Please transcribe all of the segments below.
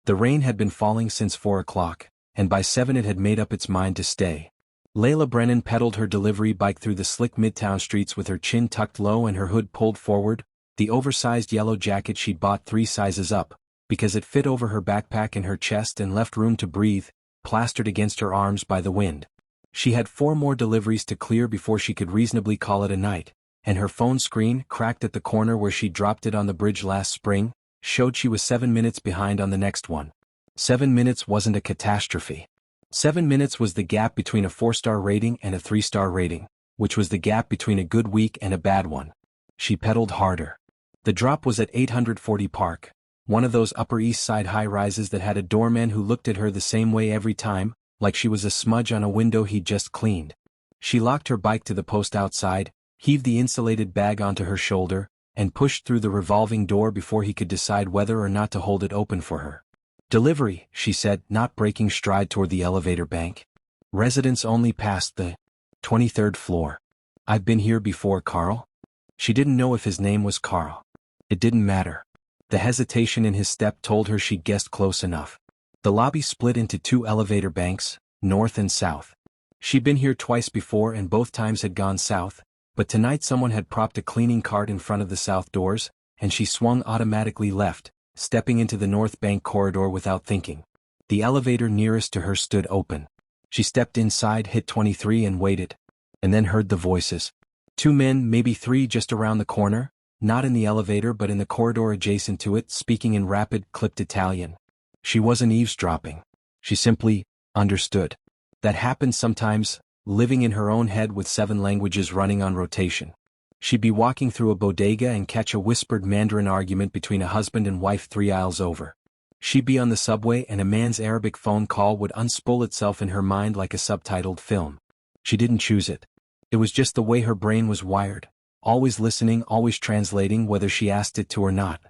The rain had been falling since 4 o'clock, and by 7 it had made up its mind to stay. Layla Brennan pedaled her delivery bike through the slick Midtown streets with her chin tucked low and her hood pulled forward, the oversized yellow jacket she'd bought 3 sizes up, because it fit over her backpack and her chest and left room to breathe, plastered against her arms by the wind. She had 4 more deliveries to clear before she could reasonably call it a night, and her phone screen, cracked at the corner where she dropped it on the bridge last spring, showed she was 7 minutes behind on the next one. 7 minutes wasn't a catastrophe. 7 minutes was the gap between a 4-star rating and a 3-star rating, which was the gap between a good week and a bad one. She pedaled harder. The drop was at 840 Park, one of those Upper East Side high-rises that had a doorman who looked at her the same way every time, like she was a smudge on a window he'd just cleaned. She locked her bike to the post outside, heaved the insulated bag onto her shoulder, and pushed through the revolving door before he could decide whether or not to hold it open for her. "Delivery," she said, not breaking stride toward the elevator bank. "Residents only past the 23rd floor. I've been here before, Carl." She didn't know if his name was Carl. It didn't matter. The hesitation in his step told her she'd guessed close enough. The lobby split into 2 elevator banks, north and south. She'd been here twice before and both times had gone south, but tonight someone had propped a cleaning cart in front of the south doors, and she swung automatically left, stepping into the north bank corridor without thinking. The elevator nearest to her stood open. She stepped inside, hit 23 and waited, and then heard the voices. 2 men, maybe 3 just around the corner, not in the elevator but in the corridor adjacent to it, speaking in rapid, clipped Italian. She wasn't eavesdropping. She simply understood. That happened sometimes, living in her own head with 7 languages running on rotation. She'd be walking through a bodega and catch a whispered Mandarin argument between a husband and wife 3 aisles over. She'd be on the subway and a man's Arabic phone call would unspool itself in her mind like a subtitled film. She didn't choose it. It was just the way her brain was wired, always listening, always translating whether she asked it to or not.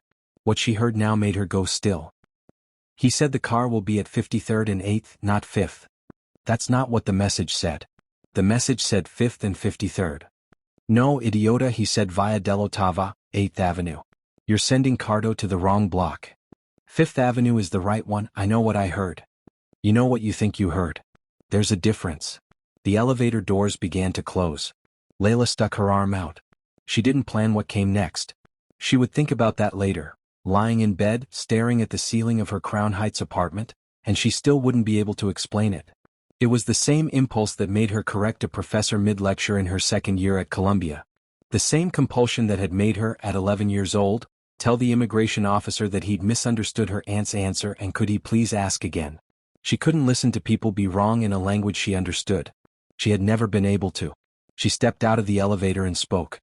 What she heard now made her go still. "He said the car will be at 53rd and 8th, not 5th. That's not what the message said. The message said 5th and 53rd. No, idiota, he said via dell'Ottava, 8th Avenue. You're sending Cardo to the wrong block. 5th Avenue is the right one. I know what I heard. You know what you think you heard. There's a difference." The elevator doors began to close. Layla stuck her arm out. She didn't plan what came next. She would think about that later, lying in bed, staring at the ceiling of her Crown Heights apartment, and she still wouldn't be able to explain it. It was the same impulse that made her correct a professor mid-lecture in her 2nd year at Columbia. The same compulsion that had made her, at 11 years old, tell the immigration officer that he'd misunderstood her aunt's answer and could he please ask again. She couldn't listen to people be wrong in a language she understood. She had never been able to. She stepped out of the elevator and spoke.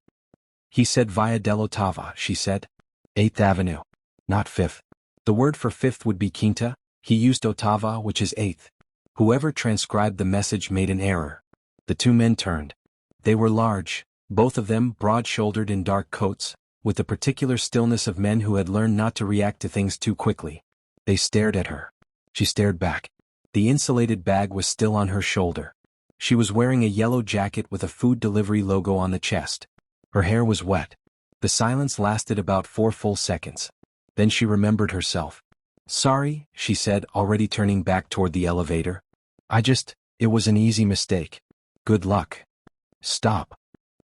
"He said via dell'Ottava," she said. 8th Avenue. Not 5th. The word for 5th would be quinta. He used ottava, which is 8th. Whoever transcribed the message made an error. The 2 men turned. They were large, both of them broad-shouldered in dark coats, with the particular stillness of men who had learned not to react to things too quickly. They stared at her. She stared back. The insulated bag was still on her shoulder. She was wearing a yellow jacket with a food delivery logo on the chest. Her hair was wet. The silence lasted about 4 full seconds. Then she remembered herself. "Sorry," she said, already turning back toward the elevator. It was an easy mistake. Good luck." "Stop."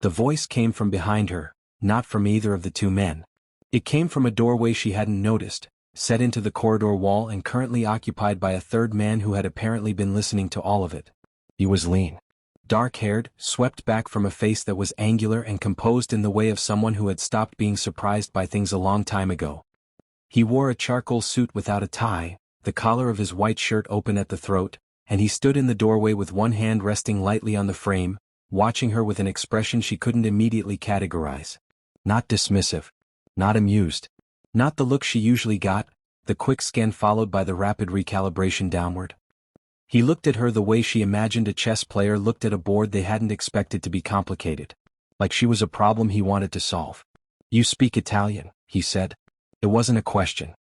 The voice came from behind her, not from either of the 2 men. It came from a doorway she hadn't noticed, set into the corridor wall and currently occupied by a 3rd man who had apparently been listening to all of it. He was lean, dark-haired, swept back from a face that was angular and composed in the way of someone who had stopped being surprised by things a long time ago. He wore a charcoal suit without a tie, the collar of his white shirt open at the throat, and he stood in the doorway with one hand resting lightly on the frame, watching her with an expression she couldn't immediately categorize. Not dismissive. Not amused. Not the look she usually got, the quick scan followed by the rapid recalibration downward. He looked at her the way she imagined a chess player looked at a board they hadn't expected to be complicated. Like she was a problem he wanted to solve. "You speak Italian," he said. "It wasn't a question.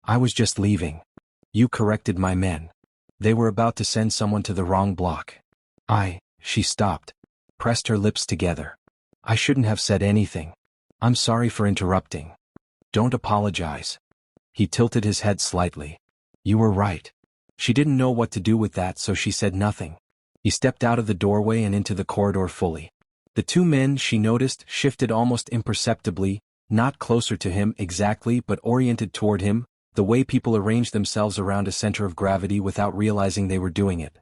I was just leaving. You corrected my men. They were about to send someone to the wrong block. She stopped, pressed her lips together. "I shouldn't have said anything. I'm sorry for interrupting." "Don't apologize." He tilted his head slightly. You were right. She didn't know what to do with that, so she said nothing. He stepped out of the doorway and into the corridor fully. The two men, she noticed, shifted almost imperceptibly, not closer to him exactly but oriented toward him, the way people arrange themselves around a center of gravity without realizing they were doing it.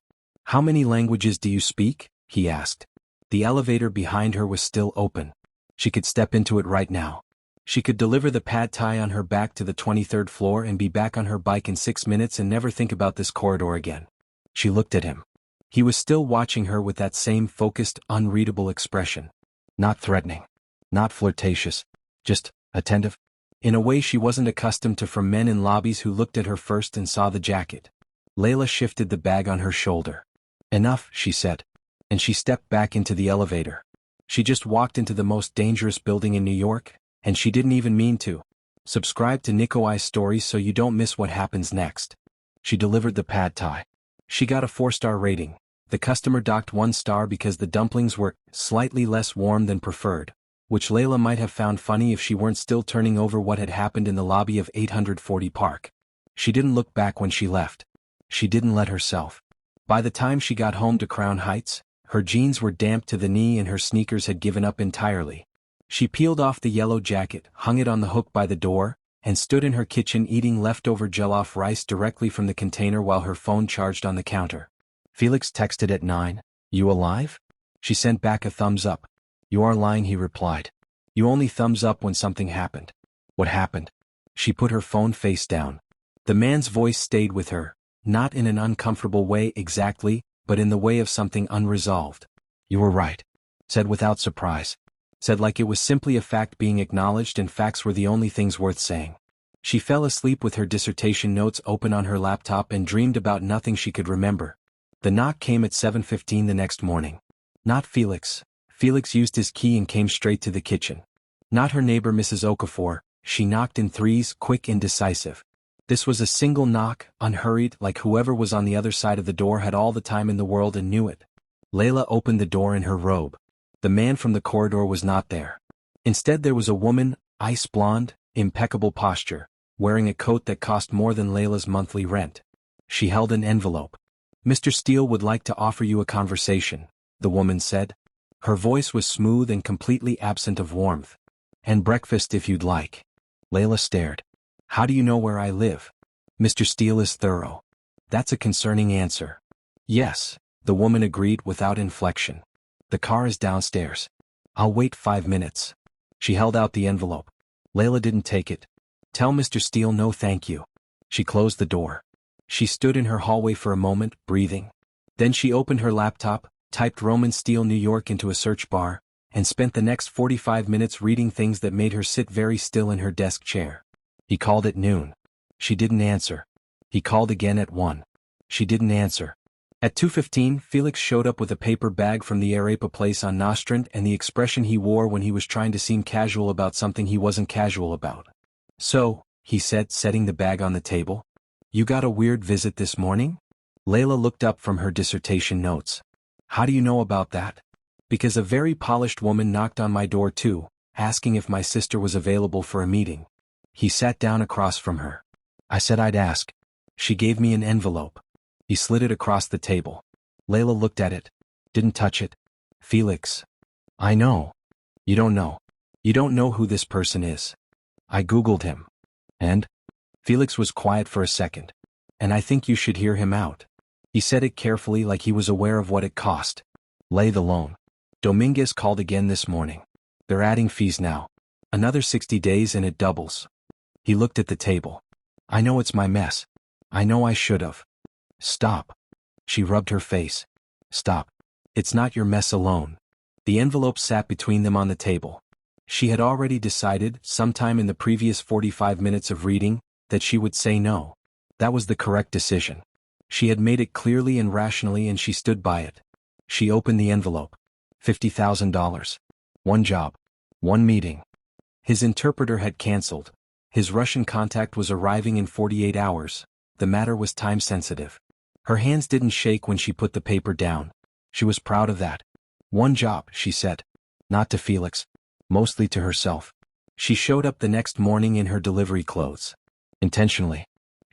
How many languages do you speak? He asked. The elevator behind her was still open. She could step into it right now. She could deliver the pad thai on her back to the 23rd floor and be back on her bike in 6 minutes and never think about this corridor again. She looked at him. He was still watching her with that same focused, unreadable expression. Not threatening. Not flirtatious. Just attentive. In a way she wasn't accustomed to from men in lobbies who looked at her first and saw the jacket. Layla shifted the bag on her shoulder. Enough, she said. And she stepped back into the elevator. She just walked into the most dangerous building in New York, and she didn't even mean to. Subscribe to Nicoai's stories so you don't miss what happens next. She delivered the pad thai. She got a 4-star rating. The customer docked 1 star because the dumplings were slightly less warm than preferred, which Layla might have found funny if she weren't still turning over what had happened in the lobby of 840 Park. She didn't look back when she left. She didn't let herself. By the time she got home to Crown Heights, her jeans were damp to the knee and her sneakers had given up entirely. She peeled off the yellow jacket, hung it on the hook by the door, and stood in her kitchen eating leftover jollof rice directly from the container while her phone charged on the counter. Felix texted at 9, "You alive?" She sent back a thumbs up. "You are lying," he replied. "You only thumbs up when something happened." "What happened?" She put her phone face down. The man's voice stayed with her, not in an uncomfortable way exactly, but in the way of something unresolved. "You were right," said without surprise. Said like it was simply a fact being acknowledged and facts were the only things worth saying. She fell asleep with her dissertation notes open on her laptop and dreamed about nothing she could remember. The knock came at 7:15 the next morning. Not Felix. Felix used his key and came straight to the kitchen. Not her neighbor Mrs. Okafor. She knocked in threes, quick and decisive. This was a single knock, unhurried, like whoever was on the other side of the door had all the time in the world and knew it. Layla opened the door in her robe. The man from the corridor was not there. Instead there was a woman, ice blonde, impeccable posture, wearing a coat that cost more than Layla's monthly rent. She held an envelope. "Mr. Steele would like to offer you a conversation," the woman said. Her voice was smooth and completely absent of warmth. "And breakfast if you'd like." Layla stared. "How do you know where I live?" "Mr. Steele is thorough." "That's a concerning answer." "Yes," the woman agreed without inflection. "The car is downstairs. I'll wait 5 minutes." She held out the envelope. Layla didn't take it. "Tell Mr. Steele no thank you." She closed the door. She stood in her hallway for a moment, breathing. Then she opened her laptop, typed Roman Steele New York into a search bar, and spent the next 45 minutes reading things that made her sit very still in her desk chair. He called at noon. She didn't answer. He called again at 1. She didn't answer. At 2:15, Felix showed up with a paper bag from the Arepa place on Nostrand and the expression he wore when he was trying to seem casual about something he wasn't casual about. "So," he said, setting the bag on the table, "you got a weird visit this morning?" Layla looked up from her dissertation notes. "How do you know about that?" "Because a very polished woman knocked on my door too, asking if my sister was available for a meeting." He sat down across from her. "I said I'd ask." She gave me an envelope. He slid it across the table. Layla looked at it. Didn't touch it. "Felix." "I know." "You don't know. You don't know who this person is." "I Googled him." "And?" Felix was quiet for a second. "And I think you should hear him out." He said it carefully like he was aware of what it cost. "Lay the loan. Dominguez called again this morning. They're adding fees now. Another 60 days and it doubles." He looked at the table. "I know it's my mess. I know I should have." "Stop." She rubbed her face. "Stop. It's not your mess alone." The envelope sat between them on the table. She had already decided, sometime in the previous 45 minutes of reading, that she would say no. That was the correct decision. She had made it clearly and rationally and she stood by it. She opened the envelope. $50,000. One job. One meeting. His interpreter had canceled. His Russian contact was arriving in 48 hours. The matter was time-sensitive. Her hands didn't shake when she put the paper down. She was proud of that. "One job," she said. Not to Felix. Mostly to herself. She showed up the next morning in her delivery clothes. Intentionally.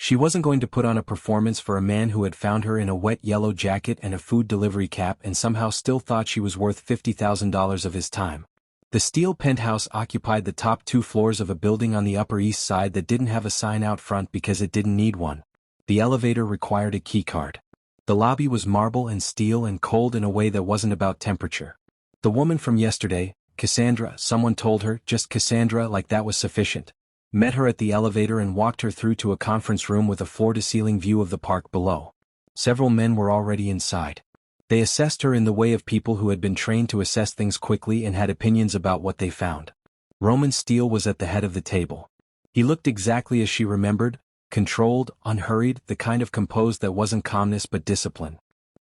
She wasn't going to put on a performance for a man who had found her in a wet yellow jacket and a food delivery cap and somehow still thought she was worth $50,000 of his time. The steel penthouse occupied the top 2 floors of a building on the Upper East Side that didn't have a sign out front because it didn't need one. The elevator required a keycard. The lobby was marble and steel and cold in a way that wasn't about temperature. The woman from yesterday, Cassandra, someone told her, just Cassandra, like that was sufficient, met her at the elevator and walked her through to a conference room with a floor-to-ceiling view of the park below. Several men were already inside. They assessed her in the way of people who had been trained to assess things quickly and had opinions about what they found. Roman Steele was at the head of the table. He looked exactly as she remembered, controlled, unhurried, the kind of composed that wasn't calmness but discipline.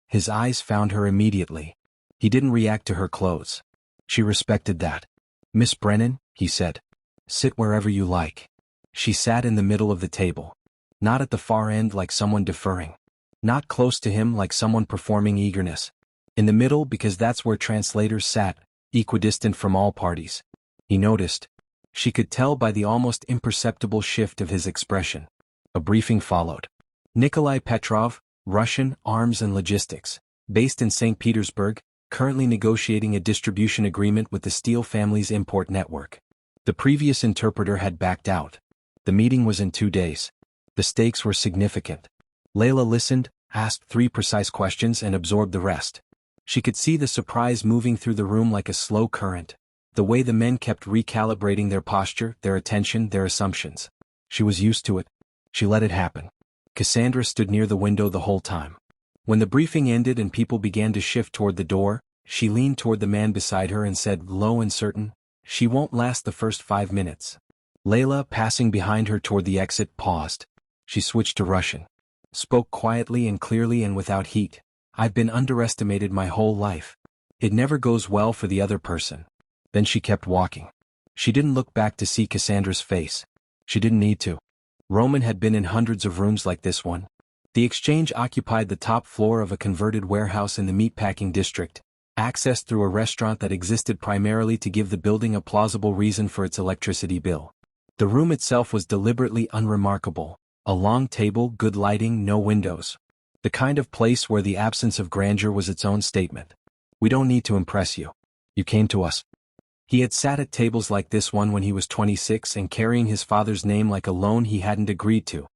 His eyes found her immediately. He didn't react to her clothes. She respected that. "Miss Brennan," he said. "Sit wherever you like." She sat in the middle of the table. Not at the far end like someone deferring. Not close to him like someone performing eagerness. In the middle because that's where translators sat, equidistant from all parties. He noticed. She could tell by the almost imperceptible shift of his expression. A briefing followed. Nikolai Petrov, Russian, arms and logistics, based in St. Petersburg, currently negotiating a distribution agreement with the Steele family's import network. The previous interpreter had backed out. The meeting was in 2 days. The stakes were significant. Layla listened, asked 3 precise questions and absorbed the rest. She could see the surprise moving through the room like a slow current, the way the men kept recalibrating their posture, their attention, their assumptions. She was used to it. She let it happen. Cassandra stood near the window the whole time. When the briefing ended and people began to shift toward the door, she leaned toward the man beside her and said, low and certain, "She won't last the first 5 minutes." Layla, passing behind her toward the exit, paused. She switched to Russian. Spoke quietly and clearly and without heat. "I've been underestimated my whole life. It never goes well for the other person." Then she kept walking. She didn't look back to see Cassandra's face. She didn't need to. Roman had been in hundreds of rooms like this one. The exchange occupied the top floor of a converted warehouse in the meatpacking district, accessed through a restaurant that existed primarily to give the building a plausible reason for its electricity bill. The room itself was deliberately unremarkable. A long table, good lighting, no windows. The kind of place where the absence of grandeur was its own statement. "We don't need to impress you. You came to us." He had sat at tables like this one when he was 26 and carrying his father's name like a loan he hadn't agreed to.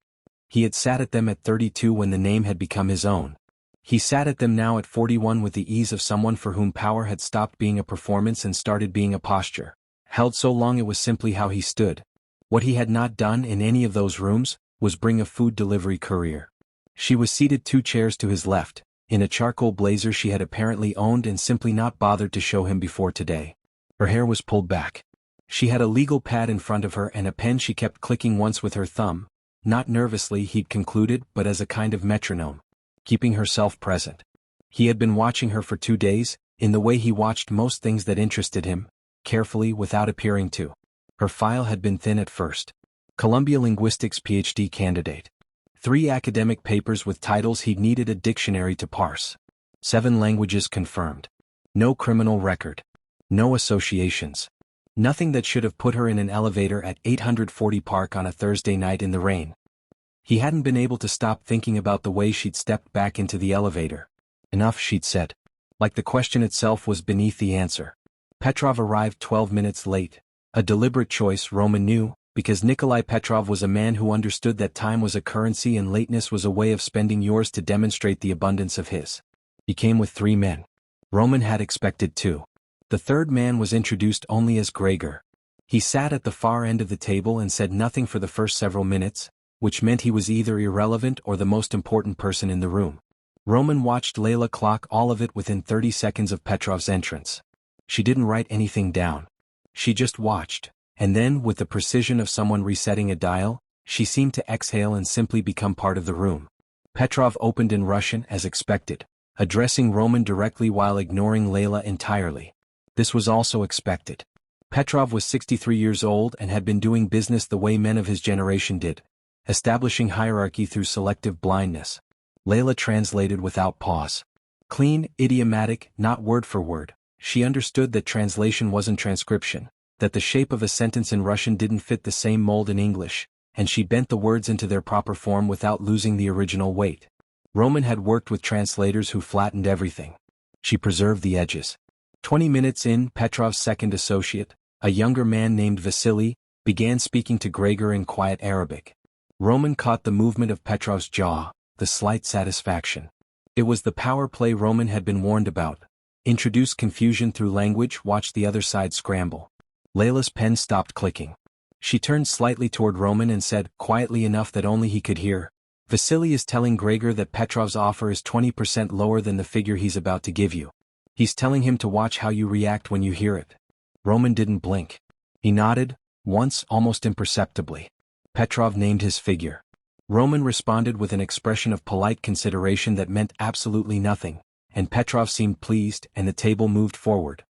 He had sat at them at 32 when the name had become his own. He sat at them now at 41 with the ease of someone for whom power had stopped being a performance and started being a posture. Held so long it was simply how he stood. What he had not done in any of those rooms was bring a food delivery courier. She was seated 2 chairs to his left, in a charcoal blazer she had apparently owned and simply not bothered to show him before today. Her hair was pulled back. She had a legal pad in front of her and a pen she kept clicking once with her thumb, not nervously he'd concluded but as a kind of metronome, keeping herself present. He had been watching her for 2 days, in the way he watched most things that interested him, carefully without appearing to. Her file had been thin at first. Columbia Linguistics PhD candidate. 3 academic papers with titles he'd needed a dictionary to parse. 7 languages confirmed. No criminal record. No associations. Nothing that should have put her in an elevator at 840 Park on a Thursday night in the rain. He hadn't been able to stop thinking about the way she'd stepped back into the elevator. Enough, she'd said. Like the question itself was beneath the answer. Petrov arrived 12 minutes late. A deliberate choice, Roman knew, because Nikolai Petrov was a man who understood that time was a currency and lateness was a way of spending yours to demonstrate the abundance of his. He came with 3 men. Roman had expected 2. The third man was introduced only as Gregor. He sat at the far end of the table and said nothing for the first several minutes, which meant he was either irrelevant or the most important person in the room. Roman watched Layla clock all of it within 30 seconds of Petrov's entrance. She didn't write anything down. She just watched, and then, with the precision of someone resetting a dial, she seemed to exhale and simply become part of the room. Petrov opened in Russian as expected, addressing Roman directly while ignoring Layla entirely. This was also expected. Petrov was 63 years old and had been doing business the way men of his generation did, establishing hierarchy through selective blindness. Layla translated without pause. Clean, idiomatic, not word for word. She understood that translation wasn't transcription, that the shape of a sentence in Russian didn't fit the same mold in English, and she bent the words into their proper form without losing the original weight. Roman had worked with translators who flattened everything. She preserved the edges. 20 minutes in, Petrov's second associate, a younger man named Vasily, began speaking to Gregor in quiet Arabic. Roman caught the movement of Petrov's jaw, the slight satisfaction. It was the power play Roman had been warned about. Introduce confusion through language, watch the other side scramble. Layla's pen stopped clicking. She turned slightly toward Roman and said, quietly enough that only he could hear, Vasily is telling Gregor that Petrov's offer is 20% lower than the figure he's about to give you. He's telling him to watch how you react when you hear it. Roman didn't blink. He nodded, once almost imperceptibly. Petrov named his figure. Roman responded with an expression of polite consideration that meant absolutely nothing, and Petrov seemed pleased and the table moved forward.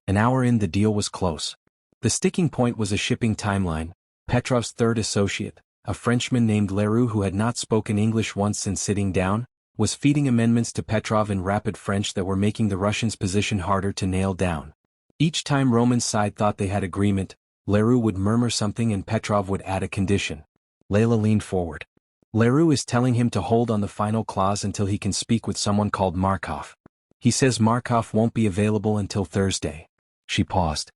An hour in, the deal was close. The sticking point was a shipping timeline. Petrov's third associate, a Frenchman named Leroux who had not spoken English once since sitting down, was feeding amendments to Petrov in rapid French that were making the Russian's position harder to nail down. Each time Roman's side thought they had agreement, Leroux would murmur something and Petrov would add a condition. Layla leaned forward. Leroux is telling him to hold on the final clause until he can speak with someone called Markov. He says Markov won't be available until Thursday. She paused.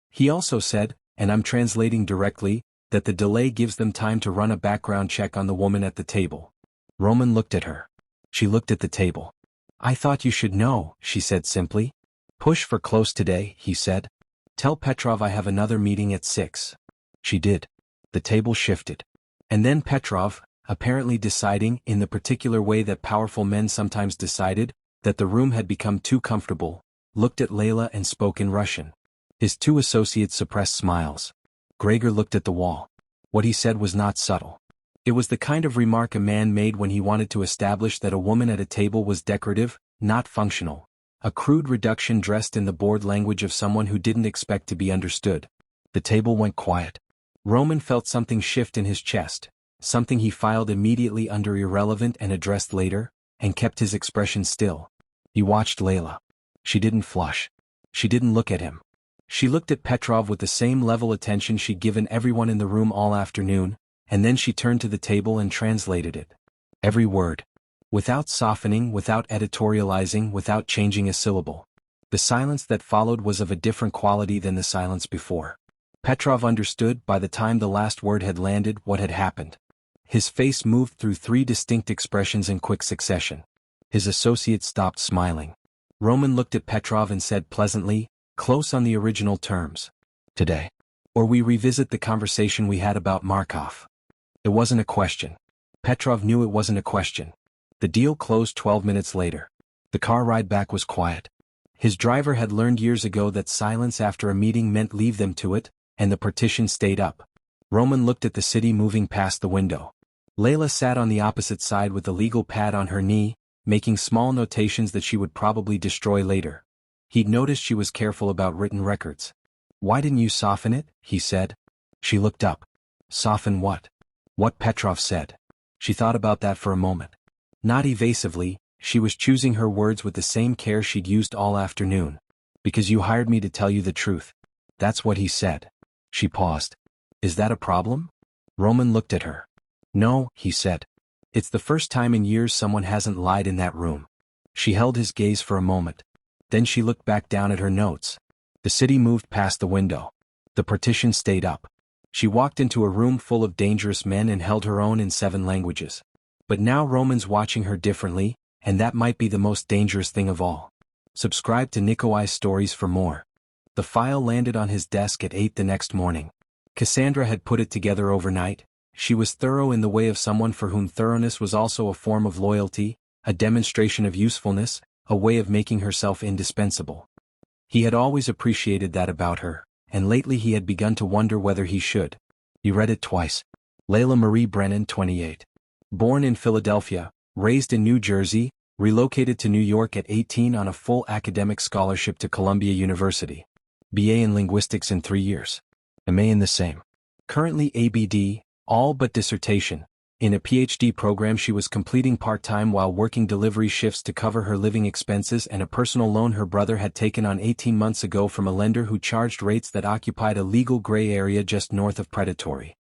He also said, and I'm translating directly, that the delay gives them time to run a background check on the woman at the table. Roman looked at her. She looked at the table. I thought you should know, she said simply. Push for close today, he said. Tell Petrov I have another meeting at 6. She did. The table shifted. And then Petrov, apparently deciding, in the particular way that powerful men sometimes decided, that the room had become too comfortable, looked at Layla and spoke in Russian. His two associates suppressed smiles. Gregor looked at the wall. What he said was not subtle. It was the kind of remark a man made when he wanted to establish that a woman at a table was decorative, not functional. A crude reduction dressed in the bored language of someone who didn't expect to be understood. The table went quiet. Roman felt something shift in his chest, something he filed immediately under irrelevant and addressed later, and kept his expression still. He watched Layla. She didn't flush. She didn't look at him. She looked at Petrov with the same level attention she'd given everyone in the room all afternoon, and then she turned to the table and translated it. Every word. Without softening, without editorializing, without changing a syllable. The silence that followed was of a different quality than the silence before. Petrov understood by the time the last word had landed what had happened. His face moved through 3 distinct expressions in quick succession. His associate stopped smiling. Roman looked at Petrov and said pleasantly, close on the original terms. Today. Or we revisit the conversation we had about Markov. It wasn't a question. Petrov knew it wasn't a question. The deal closed 12 minutes later. The car ride back was quiet. His driver had learned years ago that silence after a meeting meant leave them to it, and the partition stayed up. Roman looked at the city moving past the window. Layla sat on the opposite side with the legal pad on her knee, making small notations that she would probably destroy later. He'd noticed she was careful about written records. Why didn't you soften it? He said. She looked up. Soften what? What Petrov said. She thought about that for a moment. Not evasively, she was choosing her words with the same care she'd used all afternoon. Because you hired me to tell you the truth. That's what he said. She paused. Is that a problem? Roman looked at her. No, he said. It's the first time in years someone hasn't lied in that room. She held his gaze for a moment. Then she looked back down at her notes. The city moved past the window. The partition stayed up. She walked into a room full of dangerous men and held her own in 7 languages. But now Roman's watching her differently, and that might be the most dangerous thing of all. Subscribe to Nikolai's stories for more. The file landed on his desk at 8 the next morning. Cassandra had put it together overnight. She was thorough in the way of someone for whom thoroughness was also a form of loyalty, a demonstration of usefulness, a way of making herself indispensable. He had always appreciated that about her, and lately he had begun to wonder whether he should. He read it twice. Layla Marie Brennan, 28. Born in Philadelphia, raised in New Jersey, relocated to New York at 18 on a full academic scholarship to Columbia University. BA in linguistics in 3 years. MA in the same. Currently ABD, all but dissertation. In a PhD program she was completing part-time while working delivery shifts to cover her living expenses and a personal loan her brother had taken on 18 months ago from a lender who charged rates that occupied a legal gray area just north of predatory.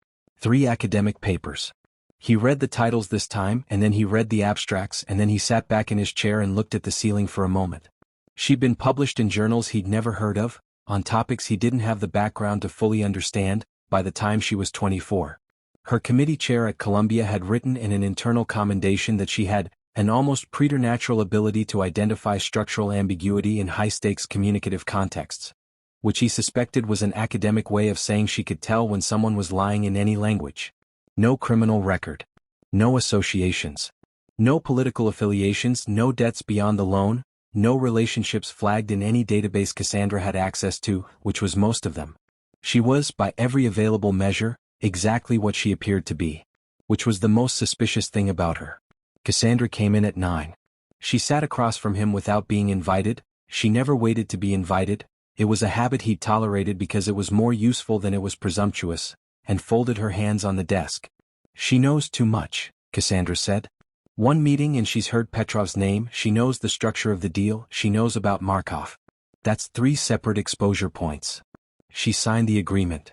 3 academic papers. He read the titles this time, and then he read the abstracts, and then he sat back in his chair and looked at the ceiling for a moment. She'd been published in journals he'd never heard of, on topics he didn't have the background to fully understand, by the time she was 24. Her committee chair at Columbia had written in an internal commendation that she had an almost preternatural ability to identify structural ambiguity in high-stakes communicative contexts, which he suspected was an academic way of saying she could tell when someone was lying in any language. No criminal record. No associations. No political affiliations, no debts beyond the loan, no relationships flagged in any database Cassandra had access to, which was most of them. She was, by every available measure, exactly what she appeared to be, which was the most suspicious thing about her. Cassandra came in at 9. She sat across from him without being invited. She never waited to be invited. It was a habit he'd tolerated because it was more useful than it was presumptuous, and folded her hands on the desk. She knows too much, Cassandra said. One meeting and she's heard Petrov's name, she knows the structure of the deal, she knows about Markov. That's 3 separate exposure points. She signed the agreement.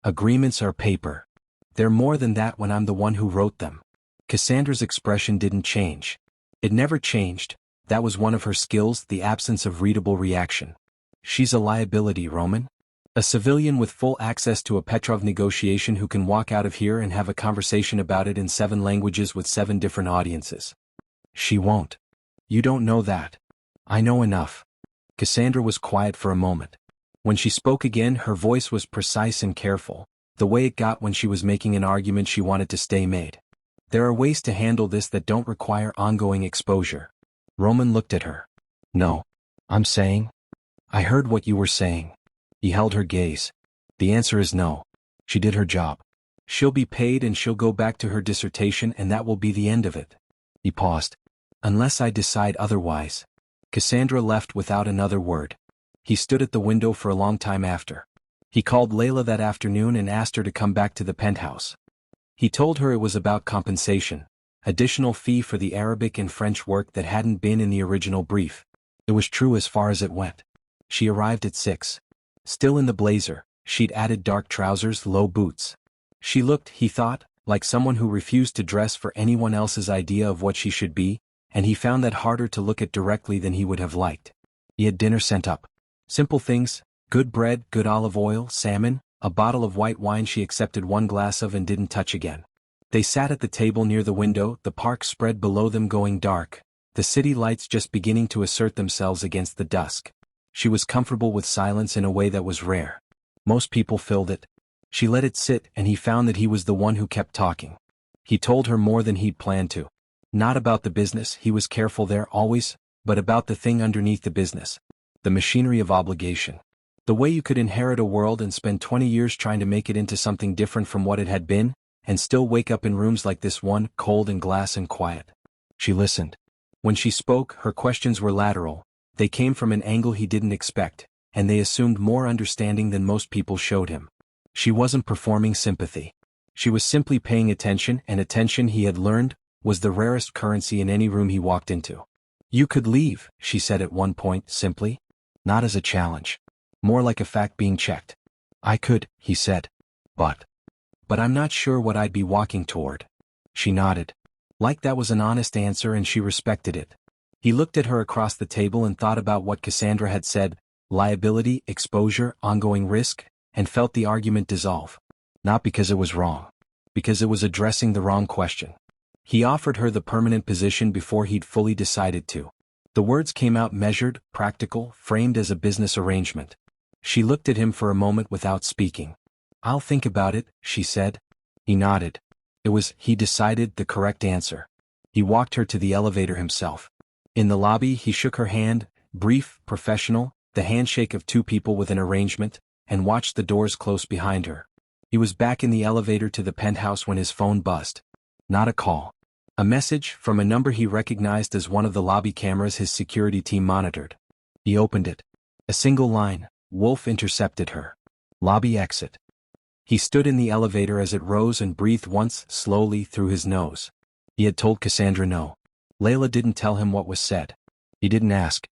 Agreements are paper. They're more than that when I'm the one who wrote them. Cassandra's expression didn't change. It never changed. That was one of her skills, the absence of readable reaction. She's a liability, Roman. A civilian with full access to a Petrov negotiation who can walk out of here and have a conversation about it in 7 languages with 7 different audiences. She won't. You don't know that. I know enough. Cassandra was quiet for a moment. When she spoke again, her voice was precise and careful, the way it got when she was making an argument she wanted to stay made. There are ways to handle this that don't require ongoing exposure. Roman looked at her. No. I'm saying? I heard what you were saying. He held her gaze. The answer is no. She did her job. She'll be paid and she'll go back to her dissertation and that will be the end of it. He paused. Unless I decide otherwise. Cassandra left without another word. He stood at the window for a long time after. He called Layla that afternoon and asked her to come back to the penthouse. He told her it was about compensation, additional fee for the Arabic and French work that hadn't been in the original brief. It was true as far as it went. She arrived at 6. Still in the blazer, she'd added dark trousers, low boots. She looked, he thought, like someone who refused to dress for anyone else's idea of what she should be, and he found that harder to look at directly than he would have liked. He had dinner sent up. Simple things, good bread, good olive oil, salmon, a bottle of white wine she accepted 1 glass of and didn't touch again. They sat at the table near the window, the park spread below them going dark, the city lights just beginning to assert themselves against the dusk. She was comfortable with silence in a way that was rare. Most people filled it. She let it sit and he found that he was the one who kept talking. He told her more than he'd planned to. Not about the business, he was careful there always, but about the thing underneath the business. The machinery of obligation. The way you could inherit a world and spend 20 years trying to make it into something different from what it had been, and still wake up in rooms like this one, cold and glass and quiet. She listened. When she spoke, her questions were lateral. They came from an angle he didn't expect, and they assumed more understanding than most people showed him. She wasn't performing sympathy. She was simply paying attention, and attention, he had learned, was the rarest currency in any room he walked into. You could leave, she said at one point, simply. Not as a challenge. More like a fact being checked. I could, he said. But I'm not sure what I'd be walking toward. She nodded. Like that was an honest answer and she respected it. He looked at her across the table and thought about what Cassandra had said, liability, exposure, ongoing risk, and felt the argument dissolve. Not because it was wrong. Because it was addressing the wrong question. He offered her the permanent position before he'd fully decided to. The words came out measured, practical, framed as a business arrangement. She looked at him for a moment without speaking. I'll think about it, she said. He nodded. It was, he decided, the correct answer. He walked her to the elevator himself. In the lobby, he shook her hand, brief, professional, the handshake of 2 people with an arrangement, and watched the doors close behind her. He was back in the elevator to the penthouse when his phone buzzed. Not a call. A message from a number he recognized as one of the lobby cameras his security team monitored. He opened it. A single line. Wolf intercepted her. Lobby exit. He stood in the elevator as it rose and breathed once, slowly, through his nose. He had told Cassandra no. Layla didn't tell him what was said. He didn't ask.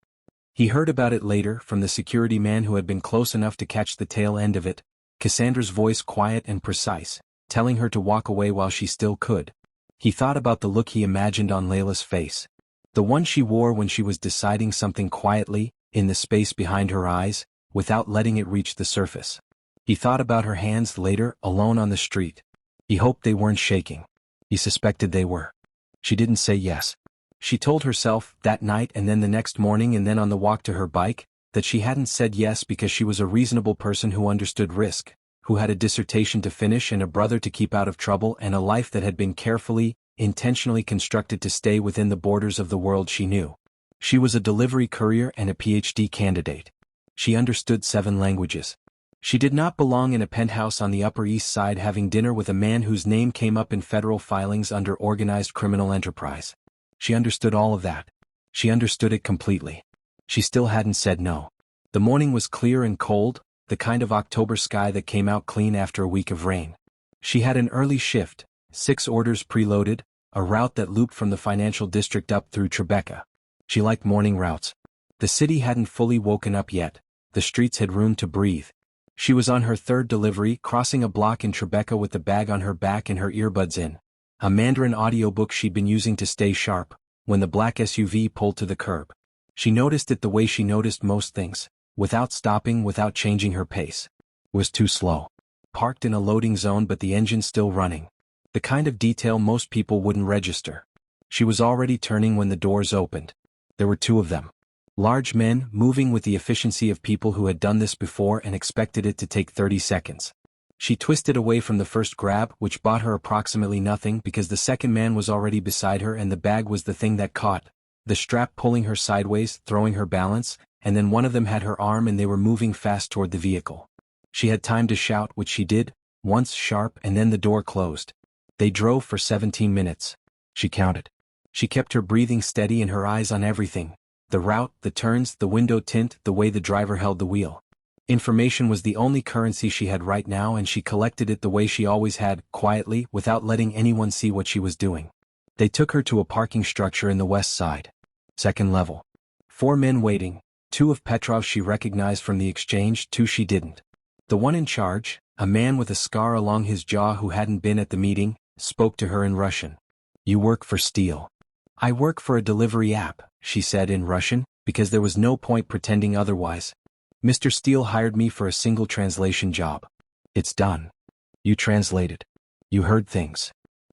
He heard about it later from the security man who had been close enough to catch the tail end of it, Cassandra's voice quiet and precise. telling her to walk away while she still could. He thought about the look he imagined on Layla's face. The one she wore when she was deciding something quietly, in the space behind her eyes, without letting it reach the surface. He thought about her hands later, alone on the street. He hoped they weren't shaking. He suspected they were. She didn't say yes. She told herself, that night and then the next morning and then on the walk to her bike, that she hadn't said yes because she was a reasonable person who understood risk, who had a dissertation to finish and a brother to keep out of trouble and a life that had been carefully, intentionally constructed to stay within the borders of the world she knew. She was a delivery courier and a PhD candidate. She understood 7 languages. She did not belong in a penthouse on the Upper East Side having dinner with a man whose name came up in federal filings under organized criminal enterprise. She understood all of that. She understood it completely. She still hadn't said no. The morning was clear and cold, the kind of October sky that came out clean after a week of rain. She had an early shift, 6 orders preloaded, a route that looped from the financial district up through Tribeca. She liked morning routes. The city hadn't fully woken up yet. The streets had room to breathe. She was on her 3rd delivery, crossing a block in Tribeca with the bag on her back and her earbuds in. A Mandarin audiobook she'd been using to stay sharp, when the black SUV pulled to the curb. She noticed it the way she noticed most things, without stopping, without changing her pace. It was too slow. Parked in a loading zone but the engine still running. The kind of detail most people wouldn't register. She was already turning when the doors opened. There were 2 of them. Large men, moving with the efficiency of people who had done this before and expected it to take 30 seconds. She twisted away from the first grab, which bought her approximately nothing because the second man was already beside her and the bag was the thing that caught, the strap pulling her sideways, throwing her balance, and then one of them had her arm and they were moving fast toward the vehicle. She had time to shout, which she did, once sharp, and then the door closed. They drove for 17 minutes. She counted. She kept her breathing steady and her eyes on everything. The route, the turns, the window tint, the way the driver held the wheel. Information was the only currency she had right now and she collected it the way she always had, quietly, without letting anyone see what she was doing. They took her to a parking structure in the west side. 2nd level. 4 men waiting, 2 of Petrov's she recognized from the exchange, 2 she didn't. The one in charge, a man with a scar along his jaw who hadn't been at the meeting, spoke to her in Russian. You work for Steele. I work for a delivery app, she said in Russian, because there was no point pretending otherwise. Mr. Steele hired me for a single translation job. It's done. You translated. You heard things.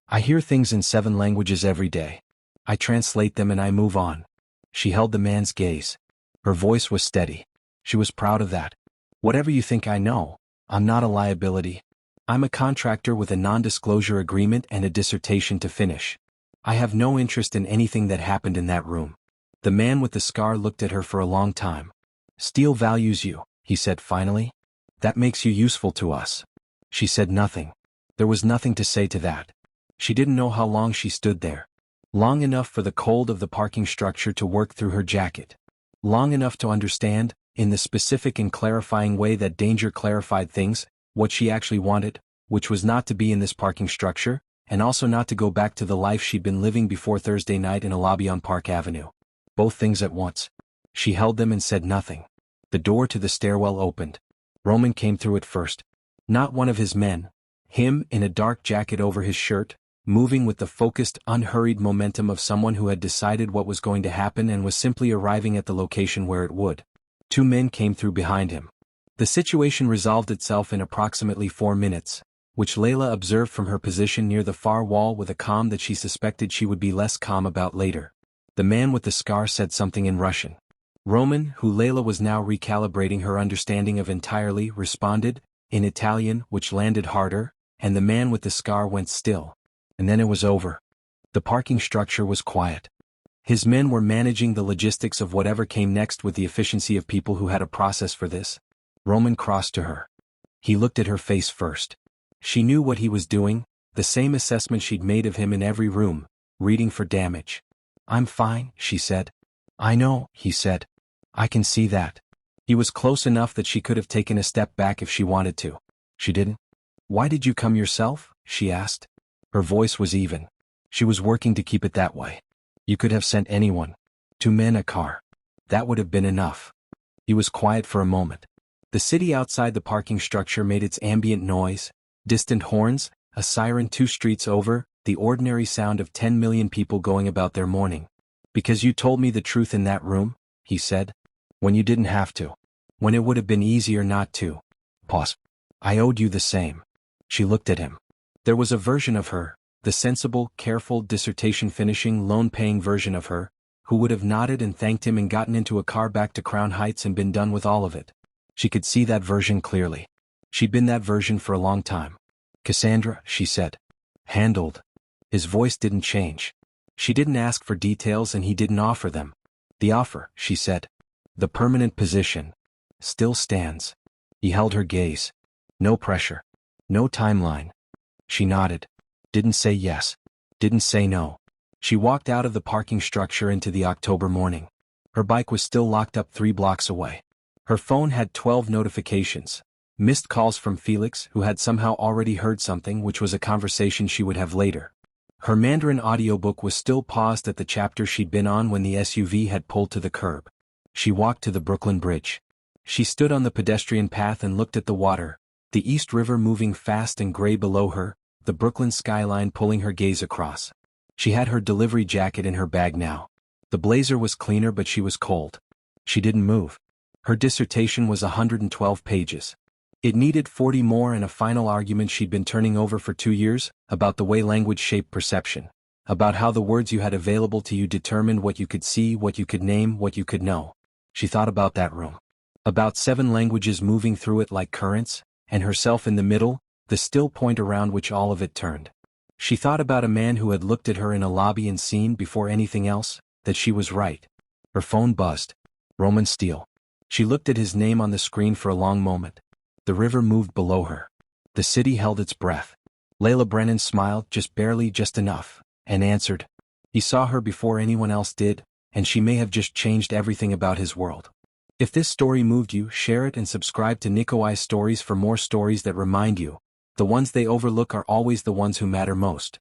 I hear things in 7 languages every day. I translate them and I move on. She held the man's gaze. Her voice was steady. She was proud of that. Whatever you think I know, I'm not a liability. I'm a contractor with a non-disclosure agreement and a dissertation to finish. I have no interest in anything that happened in that room. The man with the scar looked at her for a long time. Steele values you, he said finally. That makes you useful to us. She said nothing. There was nothing to say to that. She didn't know how long she stood there. Long enough for the cold of the parking structure to work through her jacket. Long enough to understand, in the specific and clarifying way that danger clarified things, what she actually wanted, which was not to be in this parking structure, and also not to go back to the life she'd been living before Thursday night in a lobby on Park Avenue. Both things at once. She held them and said nothing. The door to the stairwell opened. Roman came through it first. Not one of his men. Him, in a dark jacket over his shirt, moving with the focused, unhurried momentum of someone who had decided what was going to happen and was simply arriving at the location where it would. 2 men came through behind him. The situation resolved itself in approximately 4 minutes, which Layla observed from her position near the far wall with a calm that she suspected she would be less calm about later. The man with the scar said something in Russian. Roman, who Layla was now recalibrating her understanding of entirely, responded, in Italian, which landed harder, and the man with the scar went still. And then it was over. The parking structure was quiet. His men were managing the logistics of whatever came next with the efficiency of people who had a process for this. Roman crossed to her. He looked at her face first. She knew what he was doing, the same assessment she'd made of him in every room, reading for damage. I'm fine, she said. I know, he said. I can see that. He was close enough that she could have taken a step back if she wanted to. She didn't. Why did you come yourself? She asked. Her voice was even. She was working to keep it that way. You could have sent anyone. 2 men, a car. That would have been enough. He was quiet for a moment. The city outside the parking structure made its ambient noise, distant horns, a siren 2 streets over, the ordinary sound of 10 million people going about their morning. Because you told me the truth in that room, he said. When you didn't have to. When it would have been easier not to. Pause. I owed you the same. She looked at him. There was a version of her, the sensible, careful, dissertation-finishing, loan-paying version of her, who would have nodded and thanked him and gotten into a car back to Crown Heights and been done with all of it. She could see that version clearly. She'd been that version for a long time. Cassandra, she said. Handled. His voice didn't change. She didn't ask for details and he didn't offer them. The offer, she said. The permanent position. Still stands. He held her gaze. No pressure. No timeline. She nodded. Didn't say yes. Didn't say no. She walked out of the parking structure into the October morning. Her bike was still locked up 3 blocks away. Her phone had 12 notifications. Missed calls from Felix, who had somehow already heard something, which was a conversation she would have later. Her Mandarin audiobook was still paused at the chapter she'd been on when the SUV had pulled to the curb. She walked to the Brooklyn Bridge. She stood on the pedestrian path and looked at the water, the East River moving fast and gray below her, the Brooklyn skyline pulling her gaze across. She had her delivery jacket in her bag now. The blazer was cleaner but she was cold. She didn't move. Her dissertation was 112 pages. It needed 40 more and a final argument she'd been turning over for 2 years, about the way language shaped perception. About how the words you had available to you determined what you could see, what you could name, what you could know. She thought about that room. About 7 languages moving through it like currents, and herself in the middle, the still point around which all of it turned. She thought about a man who had looked at her in a lobby and seen, before anything else, that she was right. Her phone buzzed. Roman Steele. She looked at his name on the screen for a long moment. The river moved below her. The city held its breath. Layla Brennan smiled, just barely, just enough, and answered. He saw her before anyone else did, and she may have just changed everything about his world. If this story moved you, share it and subscribe to Nico I Stories for more stories that remind you. The ones they overlook are always the ones who matter most.